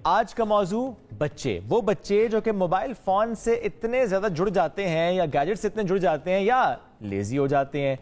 آج کا موضوع بچے، وہ بچے جو کہ موبائل فون سے اتنے زیادہ جڑ جاتے ہیں یا گیجٹ سے اتنے جڑ جاتے ہیں یا لیزی ہو جاتے ہیں،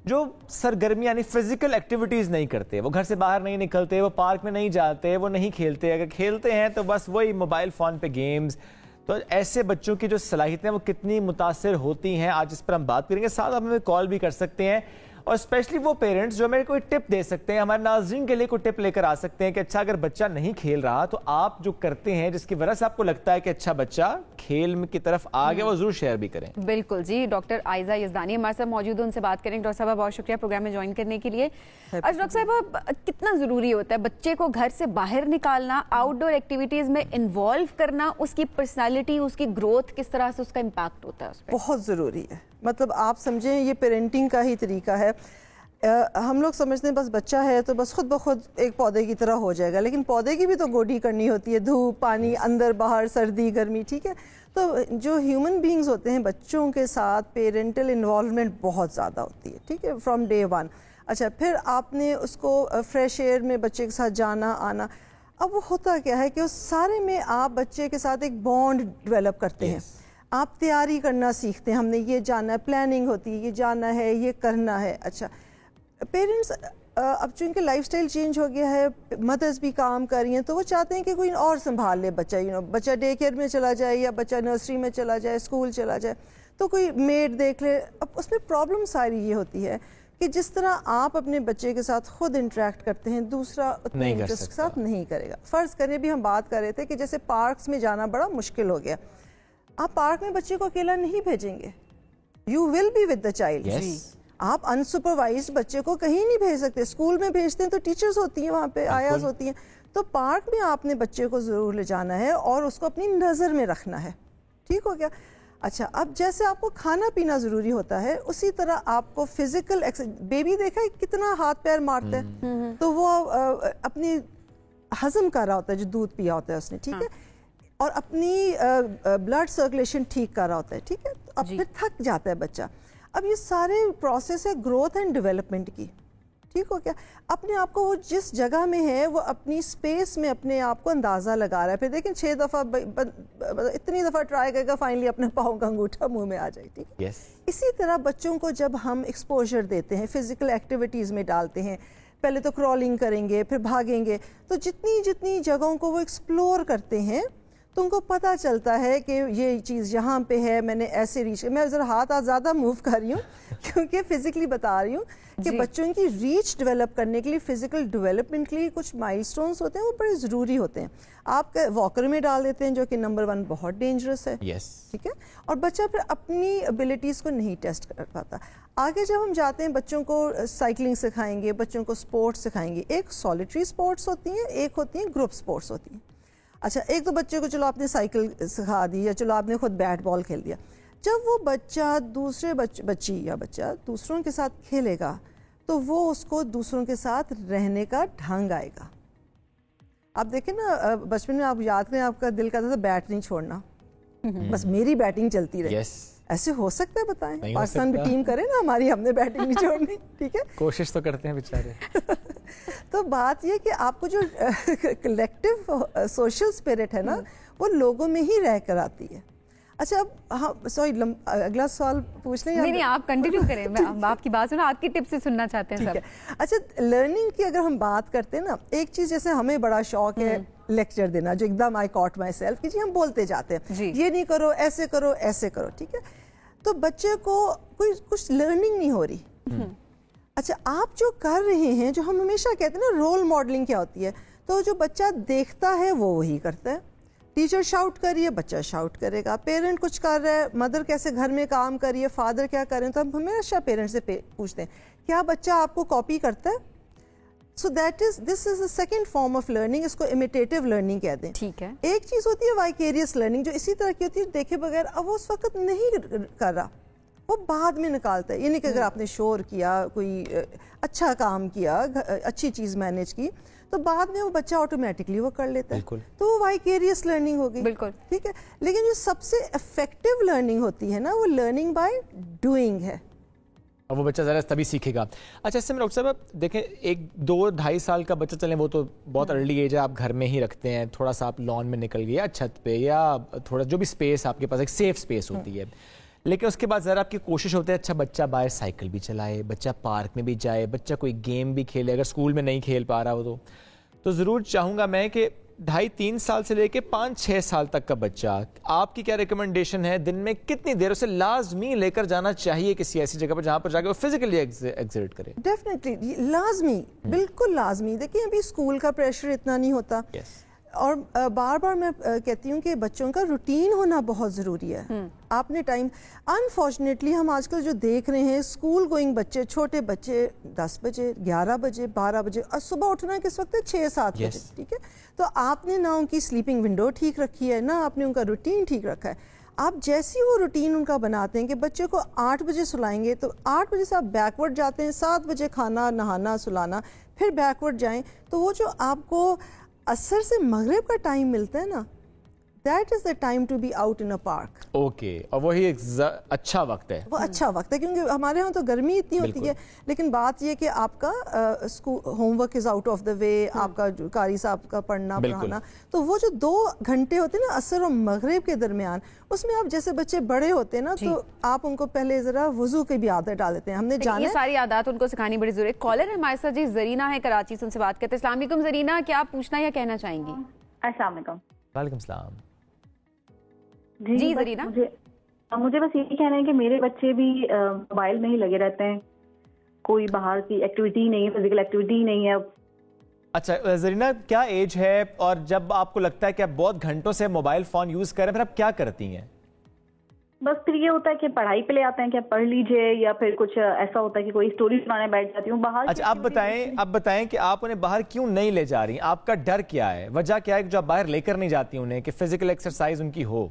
جو سرگرمی یعنی فزیکل ایکٹیویٹیز نہیں کرتے، وہ گھر سے باہر نہیں نکلتے، وہ پارک میں نہیں جاتے، وہ نہیں کھیلتے، اگر کھیلتے ہیں تو بس وہی موبائل فون پہ گیمز. تو ایسے بچوں کی جو صلاحیتیں وہ کتنی متاثر ہوتی ہیں، آج اس پر ہم بات کریں گے. ساتھ آپ ہمیں کال بھی کر سکتے ہیں اور اسپیشلی وہ پیرنٹس جو ہمیں کوئی ٹپ دے سکتے ہیں، ہمارے ناظرین کے لیے کوئی ٹپ لے کر آ سکتے ہیں کہ اچھا اگر بچہ نہیں کھیل رہا تو آپ جو کرتے ہیں جس کی وجہ سے آپ کو لگتا ہے کہ اچھا بچہ کھیل کی طرف آ گیا، وہ ضرور شیئر بھی کریں. بالکل جی. ڈاکٹر عائزہ یزدانی ہمارے ساتھ موجود ہیں، ان سے بات کریں گے. ڈاکٹر صاحبہ بہت شکریہ پروگرام میں جوائن کرنے کے لیے. اچھا ڈاکٹر صاحبہ، کتنا ضروری ہوتا ہے بچے کو گھر سے باہر نکالنا، آؤٹ ڈور ایکٹیویٹیز میں انوالو کرنا، اس کی پرسنالٹی، اس کی گروتھ کس طرح سے اس کا امپیکٹ ہوتا ہے اس پہ؟ بہت ضروری ہے. مطلب آپ سمجھیں یہ پیرنٹنگ کا ہی طریقہ ہے. ہم لوگ سمجھتے ہیں بس بچہ ہے تو بس خود بخود ایک پودے کی طرح ہو جائے گا، لیکن پودے کی بھی تو گوڈی کرنی ہوتی ہے، دھوپ، پانی، اندر باہر، سردی، گرمی. ٹھیک ہے، تو جو ہیومن بینگز ہوتے ہیں بچوں کے ساتھ پیرنٹل انوالومنٹ بہت زیادہ ہوتی ہے. ٹھیک ہے، فرام ڈے ون. اچھا، پھر آپ نے اس کو فریش ایئر میں بچے کے ساتھ جانا آنا. اب وہ ہوتا کیا ہے کہ اس سارے میں آپ بچے کے ساتھ ایک بانڈ ڈیولپ کرتے ہیں. آپ تیاری کرنا سیکھتے ہیں، ہم نے یہ جانا ہے، پلاننگ ہوتی ہے، یہ جانا ہے، یہ کرنا ہے. اچھا، پیرنٹس اب چونکہ لائف سٹائل چینج ہو گیا ہے، مدرس بھی کام کر رہی ہیں، تو وہ چاہتے ہیں کہ کوئی اور سنبھال لے بچہ. بچہ ڈے کیئر میں چلا جائے یا بچہ نرسری میں چلا جائے، اسکول چلا جائے، تو کوئی میڈ دیکھ لے. اب اس میں پرابلم ساری یہ ہوتی ہے کہ جس طرح آپ اپنے بچے کے ساتھ خود انٹریکٹ کرتے ہیں، دوسرا اتنے انٹرسٹ کے ساتھ نہیں کرے گا. فرض کریں بھی ہم بات کر رہے تھے کہ جیسے پارکس میں جانا بڑا مشکل ہو گیا. آپ پارک میں بچے کو اکیلا نہیں بھیجیں گے، you will be with the child. آپ انسپروائزڈ بچے کو کہیں نہیں بھیج سکتے. اسکول میں بھیجتے ہیں تو ٹیچرز ہوتی ہیں وہاں پہ، آیاز ہوتی ہیں. تو پارک میں آپ نے بچے کو ضرور لے جانا ہے اور اس کو اپنی نظر میں رکھنا ہے. ٹھیک ہو گیا. اچھا، اب جیسے آپ کو کھانا پینا ضروری ہوتا ہے، اسی طرح آپ کو فزیکل بیبی دیکھا ہے کتنا ہاتھ پیر مارتا ہے، تو وہ اپنی ہضم کر رہا ہوتا ہے جو دودھ پیا ہوتا ہے اس نے. ٹھیک ہے، اور اپنی بلڈ سرکولیشن ٹھیک کر رہا ہوتا ہے. ٹھیک ہے، اب پھر تھک جاتا ہے بچہ. اب یہ سارے پروسیس ہے گروتھ اینڈ ڈیولپمنٹ کی. ٹھیک ہو گیا. اپنے آپ کو وہ جس جگہ میں ہے وہ اپنی سپیس میں اپنے آپ کو اندازہ لگا رہا ہے. پھر دیکھیں 6 دفعہ اتنی دفعہ ٹرائی کرے گا، فائنلی اپنے پاؤں کا انگوٹھا منہ میں آ جائے. ٹھیک ہے، اسی طرح بچوں کو جب ہم ایکسپوجر دیتے ہیں، فزیکل ایکٹیویٹیز میں ڈالتے ہیں، پہلے تو کرالنگ کریں گے، پھر بھاگیں گے، تو جتنی جگہوں کو وہ ایکسپلور کرتے ہیں تو ان کو پتہ چلتا ہے کہ یہ چیز یہاں پہ ہے، میں نے ایسے ریچ. میں ذرا ہاتھ زیادہ موو کر رہی ہوں کیونکہ فزیکلی بتا رہی ہوں کہ بچوں کی ریچ ڈیولپ کرنے کے لیے، فزیکل ڈیولپمنٹ کے لیے کچھ مائل سٹونز ہوتے ہیں، وہ بڑے ضروری ہوتے ہیں. آپ واکر میں ڈال دیتے ہیں جو کہ نمبر 1 بہت ڈینجرس ہے. ٹھیک ہے، اور بچہ پھر اپنی ابیلٹیز کو نہیں ٹیسٹ کر پاتا. آگے جب ہم جاتے ہیں بچوں کو سائیکلنگ سکھائیں گے، بچوں کو سپورٹس سکھائیں گے. ایک سولیٹری سپورٹس ہوتی ہیں، ایک ہوتی ہیں گروپ سپورٹس ہوتی ہیں. اچھا، ایک تو بچے کو چلو آپ نے سائیکل سکھا دی یا چلو آپ نے خود بیٹ بال کھیل دیا. جب وہ بچہ دوسرے بچی یا بچہ دوسروں کے ساتھ کھیلے گا تو وہ اس کو دوسروں کے ساتھ رہنے کا ڈھنگ آئے گا. آپ دیکھیں نا، بچپن میں آپ یاد کریں آپ کا دل کرتا تھا بیٹ نہیں چھوڑنا، بس میری بیٹنگ چلتی رہے. ایسے ہو سکتا ہے؟ بتائیں، پاکستان بھی ٹیم کرے نا ہماری، ہم نے بیٹنگ نہیں چھوڑنی. ٹھیک ہے، کوشش تو کرتے ہیں بیچارے. تو بات یہ کہ آپ کو جو کلیکٹیو سوشل اسپرٹ ہے نا، وہ لوگوں میں ہی رہ کر آتی ہے. اچھا، اب ہاں سوری، اگلا سوال پوچھ لیں. نہیں، آپ کنٹینیو کریں، میں آپ کی بات سنا، آپ کی ٹپ سے سننا چاہتے ہیں سب. اچھا، لرننگ کی اگر ہم بات کرتے ہیں نا، ایک چیز جیسے ہمیں بڑا شوق ہے لیکچر دینا، جو ایک دم آئی کاٹ مائی سیلف کہ جی ہم بولتے جاتے ہیں یہ نہیں کرو، ایسے کرو، ایسے کرو. ٹھیک ہے، تو بچے کو کوئی کچھ لرننگ نہیں ہو رہی. اچھا، آپ جو کر رہے ہیں، جو ہم ہمیشہ کہتے ہیں نا رول ماڈلنگ کیا ہوتی ہے، تو جو بچہ دیکھتا ہے وہ وہی کرتا ہے. ٹیچر شاؤٹ کر رہی ہے، بچہ شاؤٹ کرے گا. پیرنٹ کچھ کر رہا ہے، مدر کیسے گھر میں کام کر رہی ہے، فادر کیا کر رہے ہیں، تو ہم ہمیشہ پیرنٹ سے پوچھتے ہیں کیا بچہ آپ کو کاپی کرتا ہے. So this is a second form of learning. اس کو امیٹیٹو لرننگ کہتے ہیں. ٹھیک ہے، ایک چیز ہوتی ہے وائکیریس لرننگ، جو اسی طرح کی ہوتی ہے دیکھے بغیر. اب وہ اس وقت نہیں کر رہا، وہ بعد میں نکالتا ہے. یعنی کہ اگر آپ نے شور کیا، کوئی اچھا کام کیا، اچھی چیز مینیج کی، تو بعد میں وہ بچہ آٹومیٹکلی وہ کر لیتا ہے. تو وہ وائکیریس لرننگ ہوگی. بالکل ٹھیک ہے. لیکن جو سب سے افیکٹو لرننگ ہوتی ہے نا، وہ لرننگ بائی ڈوئنگ ہے. اور وہ بچہ ذرا تبھی سیکھے گا. اچھا اس سے میں ڈاکٹر صاحب دیکھیں 1-2-2.5 سال کا بچہ چلیں وہ تو بہت ارلی ایج ہے, آپ گھر میں ہی رکھتے ہیں, تھوڑا سا آپ لان میں نکل گئے یا چھت پہ یا تھوڑا جو بھی اسپیس آپ کے پاس ایک سیف اسپیس ہوتی ہے, لیکن اس کے بعد ذرا آپ کی کوشش ہوتی ہے اچھا بچہ باہر سائیکل بھی چلائے, بچہ پارک میں بھی جائے, بچہ کوئی گیم بھی کھیلے, اگر اسکول میں نہیں کھیل پا رہا ہو تو ضرور چاہوں گا میں کہ 2.5-3 سال سے لے کے 5-6 سال تک کا بچہ, آپ کی کیا ریکمنڈیشن ہے, دن میں کتنی دیر اسے لازمی لے کر جانا چاہیے کسی ایسی جگہ پر جہاں پر جا کے وہ فزیکلی ایگزرٹ کرے؟ ڈیفینیٹلی لازمی, بالکل لازمی. دیکھیں ابھی اسکول کا پریشر اتنا نہیں ہوتا, اور بار بار میں کہتی ہوں کہ بچوں کا روٹین ہونا بہت ضروری ہے. آپ نے ٹائم, انفارچونیٹلی ہم آج کل جو دیکھ رہے ہیں اسکول گوئنگ بچے, چھوٹے بچے 10 بجے 11 بجے 12 بجے, اور صبح اٹھنا کس وقت ہے 6-7 بجے, ٹھیک ہے. تو آپ نے نہ ان کی سلیپنگ ونڈو ٹھیک رکھی ہے, نہ آپ نے ان کا روٹین ٹھیک رکھا ہے. آپ جیسی وہ روٹین ان کا بناتے ہیں کہ بچے کو 8 بجے سلائیں گے تو 8 بجے سے آپ بیکورڈ جاتے ہیں, 7 بجے کھانا نہانا سلانا, پھر بیکورڈ جائیں, تو وہ جو آپ کو عصر سے مغرب کا ٹائم ملتا ہے نا, that is the time to be out in a park. Okay, اور وہی ایک اچھا وقت ہے, وہ اچھا وقت ہے کیونکہ ہمارے ہاں تو گرمی اتنی ہوتی ہے, لیکن بات یہ کہ آپ کا homework is out of the way, آپ کا قاری صاحب کا پڑھنا پڑھانا, تو وہ جو 2 گھنٹے ہوتے ہیں نا عصر اور مغرب کے درمیان, اس میں آپ جیسے بچے بڑے ہوتے ہیں نا تو آپ ان کو پہلے ذرا وضو کی بھی عادت ڈال دیتے ہیں. ہم نے جانا یہ ساری عادات ان کو سکھانی بڑی ضروری ہے. کالر ہے ہمارے ساتھ جی, زرینہ ہے کراچی سے, ان سے بات کرتے ہیں. السلام علیکم زرینہ, کیا آپ پوچھنا یا کہنا چاہیں گی؟ السلام علیکم. وعلیکم السلام. جی زرینہ, مجھے بس یہی کہنا ہے کہ میرے بچے بھی موبائل میں ہی لگے رہتے ہیں, کوئی باہر کی ایکٹیویٹی نہیں ہے, فزیکل ایکٹیویٹی نہیں ہے. اچھا زرینہ, کیا ایج ہے اور جب آپ کو لگتا ہے کہ آپ بہت گھنٹوں سے موبائل فون یوز کر رہے ہیں پھر آپ کیا کرتی ہیں؟ بس پھر یہ ہوتا ہے کہ پڑھائی پہ لے آتے ہیں کہ پڑھ لیجئے, یا پھر کچھ ایسا ہوتا ہے کہ کوئی سٹوری سنانے بیٹھ جاتی ہوں باہر. اچھا آپ بتائیں کہ آپ انہیں باہر کیوں نہیں لے جا رہی, آپ کا ڈر کیا ہے, وجہ کیا ہے جو آپ باہر لے کر نہیں جاتی انہیں کہ فزیکل ایکسرسائز ان کی ہو؟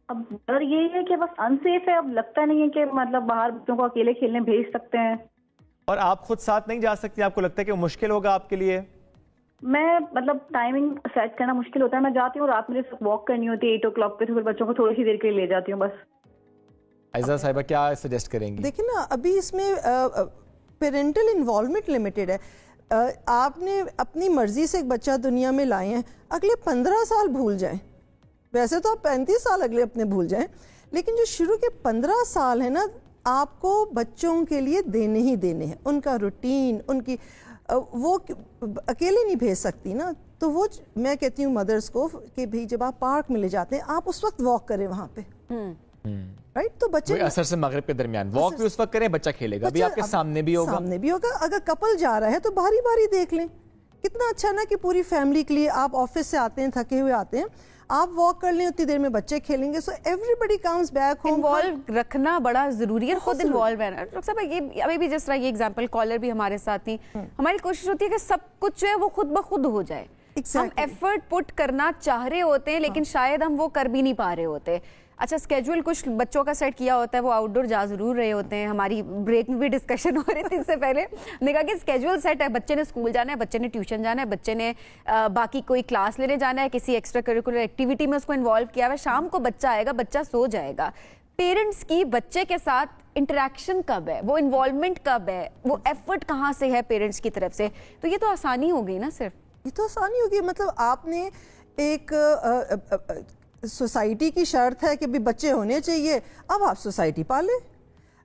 اب ڈر یہ ہے کہ بس انسیف ہے, اب لگتا نہیں ہے کہ مطلب باہر بچوں کو اکیلے کھیلنے بھیج سکتے ہیں. اور آپ خود ساتھ نہیں جا سکتی, آپ کو لگتا ہے کہ وہ مشکل ہوگا آپ کے لیے؟ میں مطلب ٹائمنگ سیٹ کرنا مشکل ہوتا ہے, میں جاتی ہوں رات میں واک کرنی ہوتی ہے 8 o'clock پہ, تو پھر بچوں کو تھوڑی سی دیر کے لیے لے جاتی ہوں بس. عائزہ صاحبہ کیا سجیسٹ کریں گی؟ دیکھیں نا ابھی اس میں پیرنٹل انوالومنٹ لمیٹڈ ہے. آپ نے اپنی مرضی سے ایک بچہ دنیا میں لائے ہیں, اگلے 15 سال بھول جائیں, ویسے تو آپ 35 سال اگلے اپنے بھول جائیں, لیکن جو شروع کے 15 سال ہیں نا آپ کو بچوں کے لیے دینے ہی دینے ہیں. ان کا روٹین, ان کی وہ اکیلے نہیں بھیج سکتی نا, تو وہ میں کہتی ہوں مدرس کو کہ بھئی جب آپ پارک میں لے جاتے ہیں آپ اس وقت واک کریں وہاں پہ, رائٹ. تو بچے عصر سے مغرب کے درمیان واک بھی اس وقت کریں, بچہ کھیلے گا بھی آپ کے سامنے بھی ہوگا. اگر کپل جا رہا ہے تو باری باری دیکھ لیں, کتنا اچھا نا کہ پوری فیملی کے لیے آپ آفس سے آتے ہیں تھکے ہوئے آتے ہیں, آپ واک کر لیں, اتنی دیر میں بچے کھیلیں گے, سو ایوری بڈی کمز بیک ہوم. انوالو رکھنا بڑا ضروری ہے, خود انوالو رہنا. ڈاکٹر صاحب یہ ابھی بھی جس طرح یہ ایگزامپل کالر بھی ہمارے ساتھ تھی, ہماری کوشش ہوتی ہے کہ سب کچھ جو ہے وہ خود بخود ہو جائے. ہم ایفرٹ پٹ کرنا چاہ رہے ہوتے ہیں لیکن شاید ہم وہ کر بھی نہیں پا رہے ہوتے. اچھا اسکیجول کچھ بچوں کا سیٹ کیا ہوتا ہے, وہ آؤٹ ڈور جا ضرور رہے ہوتے ہیں. ہماری بریک میں بھی ڈسکشن ہو رہی تھی اس سے پہلے, ہم نے کہا کہ اسکیجول سیٹ ہے, بچے نے اسکول جانا ہے, بچے نے ٹیوشن جانا ہے, بچے نے باقی کوئی کلاس لینے جانا ہے, کسی ایکسٹرا کریکولر ایکٹیویٹی میں اس کو انوالو کیا ہوا ہے, شام کو بچہ آئے گا, بچہ سو جائے گا. پیرنٹس کی بچے کے ساتھ انٹریکشن کب ہے, وہ انوالومنٹ کب ہے, وہ ایفرٹ کہاں سے ہے پیرنٹس کی طرف سے, تو یہ تو آسانی ہو گئی نا. صرف یہ تو آسانی ہوگی, مطلب آپ نے ایک سوسائٹی کی شرط ہے کہ بھی بچے ہونے چاہیے, اب آپ سوسائٹی پالیں.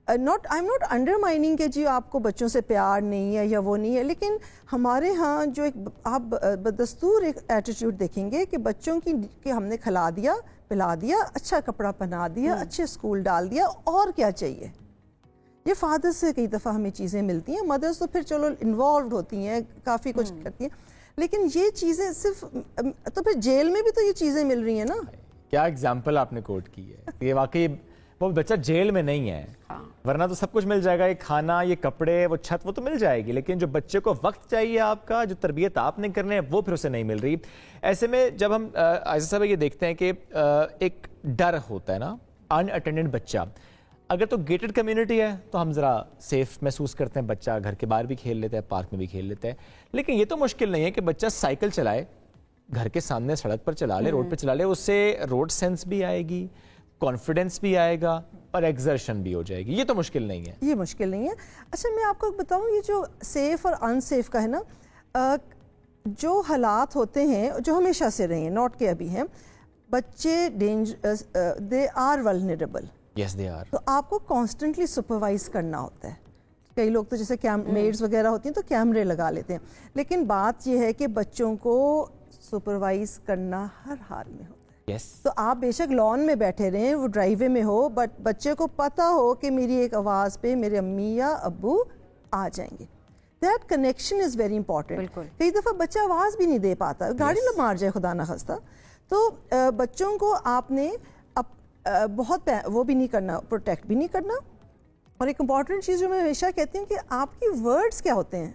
آئی ایم ناٹ انڈرمائننگ کہ جی آپ کو بچوں سے پیار نہیں ہے یا وہ نہیں ہے, لیکن ہمارے ہاں جو ایک آپ بدستور ایک ایٹیٹیوڈ دیکھیں گے کہ بچوں کی کہ ہم نے کھلا دیا پلا دیا, اچھا کپڑا پہنا دیا, اچھے اسکول ڈال دیا, اور کیا چاہیے. یہ فادر سے کئی دفعہ ہمیں چیزیں ملتی ہیں, مدرس تو پھر چلو انوالوڈ ہوتی ہیں, کافی کچھ کرتی ہیں, لیکن یہ چیزیں صرف تو پھر جیل میں بھی تو یہ چیزیں مل رہی ہیں نا. کیا ایگزامپل آپ نے کوٹ کی ہے, یہ واقعی وہ بچہ جیل میں نہیں ہے, ورنہ تو سب کچھ مل جائے گا, یہ کھانا, یہ کپڑے, وہ چھت, وہ تو مل جائے گی, لیکن جو بچے کو وقت چاہیے آپ کا, جو تربیت آپ نے کرنے ہے, وہ پھر اسے نہیں مل رہی. ایسے میں جب ہم عائزہ صاحب یہ دیکھتے ہیں کہ ایک ڈر ہوتا ہے نا, ان اٹینڈنٹ بچہ, اگر تو گیٹڈ کمیونٹی ہے تو ہم ذرا سیف محسوس کرتے ہیں, بچہ گھر کے باہر بھی کھیل لیتا ہے, پارک میں بھی کھیل لیتا ہے, لیکن یہ تو مشکل نہیں ہے کہ بچہ سائیکل چلائے, گھر کے سامنے سڑک پر چلا لے, روڈ پہ چلا لے, اس سے روڈ سینس بھی آئے گی, کانفیڈنس بھی آئے گا اور ایگزرشن بھی ہو جائے گی. یہ تو مشکل نہیں ہے. یہ مشکل نہیں ہے. اچھا میں آپ کو بتاؤں یہ جو سیف اور ان سیف کا ہے نا, جو حالات ہوتے ہیں جو ہمیشہ سے رہے ہیں, ناٹ کہ ابھی ہیں, بچے they are vulnerable. Yes they are. تو آپ کو کانسٹنٹلی سپروائز کرنا ہوتا ہے. کئی لوگ تو جیسے میڈز وغیرہ ہوتی ہیں تو کیمرے لگا لیتے ہیں, لیکن بات یہ ہے کہ بچوں کو سپروائز کرنا ہر حال میں ہوتا ہے. Yes. تو آپ بے شک لان میں بیٹھے رہیں, وہ ڈرائیو وے میں ہو, بٹ بچے کو پتا ہو کہ میری ایک آواز پہ میرے امی یا ابو آ جائیں گے. That connection is very important. کئی دفعہ بچہ آواز بھی نہیں دے پاتا, گاڑی نہ مار جائے خدا نہ خواستہ. تو بچوں کو آپ نے بہت وہ بھی نہیں کرنا, پروٹیکٹ بھی نہیں کرنا. اور ایک امپورٹنٹ چیز جو میں ہمیشہ کہتی ہوں کہ آپ کی ورڈز کیا ہوتے ہیں,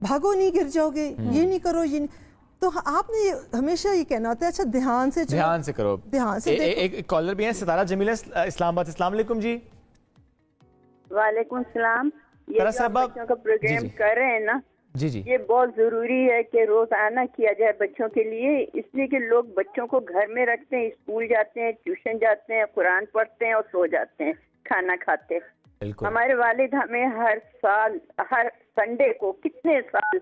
بھاگو نہیں گر جاؤ گے, یہ نہیں کرو, یہ نہیں. تو آپ نے ہمیشہ یہ کہنا ہوتا ہے اچھا دھیان سے کرو, دھیان سے. ایک کالر بھی ہیں ستارہ جمیلہ اسلام آباد. السلام علیکم جی. وعلیکم السلام. یہ جو آپ بچوں کا پروگرام کر رہے ہیں نا, جی یہ بہت ضروری ہے کہ روزانہ کیا جائے بچوں کے لیے, اس لیے کہ لوگ بچوں کو گھر میں رکھتے ہیں, اسکول جاتے ہیں, ٹیوشن جاتے ہیں, قرآن پڑھتے ہیں اور سو جاتے ہیں, کھانا کھاتے ہیں. ہمارے والد ہمیں ہر سال ہر سنڈے کو کتنے سال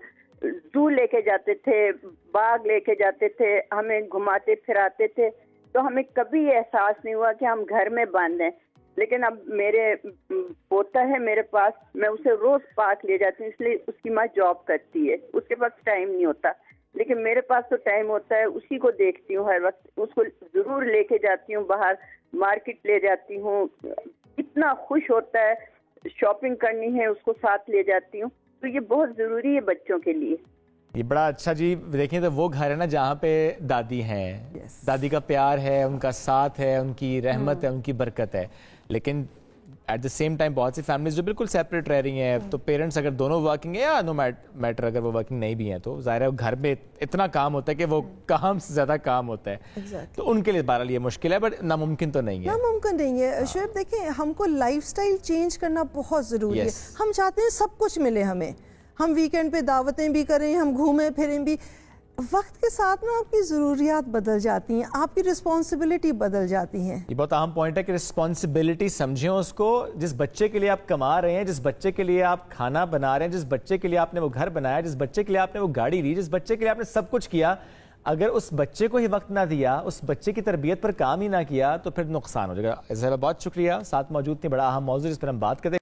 زو لے کے جاتے تھے, باغ لے کے جاتے تھے, ہمیں گھماتے پھراتے تھے, تو ہمیں کبھی احساس نہیں ہوا کہ ہم گھر میں بند ہیں. لیکن اب میرے پوتا ہے میرے پاس, میں اسے روز پارک لے جاتی ہوں, اس لیے اس کی ماں جاب کرتی ہے, اس کے پاس ٹائم نہیں ہوتا, لیکن میرے پاس تو ٹائم ہوتا ہے. اسی کو دیکھتی ہوں ہر وقت, اس کو ضرور لے کے جاتی ہوں باہر, مارکیٹ لے جاتی ہوں, اتنا خوش ہوتا ہے. شاپنگ کرنی ہے اس کو ساتھ لے جاتی ہوں. تو یہ بہت ضروری ہے بچوں کے لیے. یہ بڑا اچھا جی. دیکھیں تو وہ گھر ہے نا جہاں پہ دادی ہیں, دادی کا پیار ہے, ان کا ساتھ ہے, ان کی رحمت ہے, ان کی برکت ہے. لیکن ایٹ دا سیم ٹائم بہت سی فیملیز جو بالکل سیپریٹ رہ رہی ہیں, تو پیرنٹس اگر دونوں ورکنگ ہیں یا نو میٹر اگر وہ ورکنگ نہیں بھی ہیں, تو ظاہر ہے گھر میں اتنا کام ہوتا ہے کہ وہ کام سے زیادہ کام ہوتا ہے. تو ان کے لیے بہرحال یہ مشکل ہے, بٹ ناممکن تو نہیں ہے. ناممکن نہیں ہے. شعیب دیکھیں, ہم کو لائف سٹائل چینج کرنا بہت ضروری ہے. ہم چاہتے ہیں سب کچھ ملے ہمیں, ہم ویکینڈ پہ دعوتیں بھی کریں, ہم گھومیں پھریں بھی. وقت کے ساتھ میں آپ کی ضروریات بدل جاتی ہیں, آپ کی رسپانسبلٹی بدل جاتی ہیں. یہ بہت اہم پوائنٹ ہے کہ رسپانسبلٹی سمجھیں اس کو. جس بچے کے لیے آپ کما رہے ہیں, جس بچے کے لیے آپ کھانا بنا رہے ہیں, جس بچے کے لیے آپ نے وہ گھر بنایا, جس بچے کے لیے آپ نے وہ گاڑی لی, جس بچے کے لیے آپ نے سب کچھ کیا, اگر اس بچے کو ہی وقت نہ دیا, اس بچے کی تربیت پر کام ہی نہ کیا, تو پھر نقصان ہو جائے گا. بہت شکریہ, ساتھ موجود تھے, بڑا اہم موضوع جس پر ہم بات کرتے ہیں.